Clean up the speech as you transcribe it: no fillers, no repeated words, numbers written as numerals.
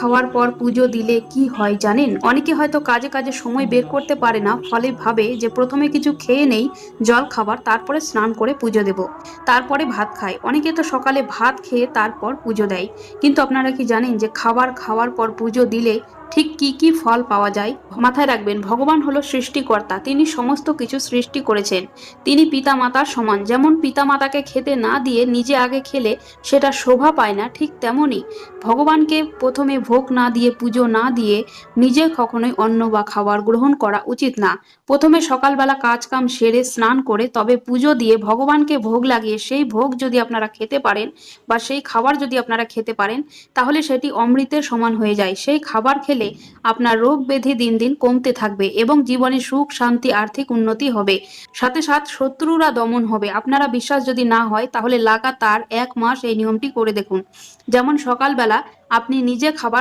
খাওয়ার পর পুজো দিলে কি হয় জানেন? অনেকে হয়তো কাজে কাজে সময় বের করতে পারে না, ফলে ভাবে যে প্রথমে কিছু খেয়ে নেই, জল খাবার, তারপরে স্নান করে পুজো দেব, তারপরে ভাত খায়। অনেকে তো সকালে ভাত খেয়ে তারপর পুজো দেয়। কিন্তু আপনারা কি জানেন যে খাবার খাওয়ার পর পুজো দিলে ঠিক কি কি ফল পাওয়া যায়? মাথায় রাখবেন, ভগবান হলো সৃষ্টিকর্তা, তিনি সমস্ত কিছু সৃষ্টি করেছেন। তিনি পিতা মাতার সমান। যেমন পিতা মাতাকে খেতে না দিয়ে নিজে আগে খেলে সেটা শোভা পায় না, ঠিক তেমনি ভগবানকে প্রথমে ভোগ না দিয়ে, পুজো না দিয়ে নিজে কখনোই অন্ন বা খাবার গ্রহণ করা উচিত না। প্রথমে সকালবেলা কাজ কাম সেরে স্নান করে তবে পুজো দিয়ে ভগবানকে ভোগ লাগিয়ে সেই ভোগ যদি আপনারা খেতে পারেন বা সেই খাবার যদি আপনারা খেতে পারেন, তাহলে সেটি অমৃতের সমান হয়ে যায়। সেই খাবার খেলে আপনার রোগ ব্যাধি দিন দিন কমতে থাকবে এবং জীবনে সুখ শান্তি আর্থিক উন্নতি হবে। সাথে সাথে শত্রুরা দমন হবে। আপনারা বিশ্বাস যদি না হয় তাহলে লাগাতার 1 মাস এই নিয়মটি করে দেখুন। যেমন সকালবেলা আপনি নিজে খাবার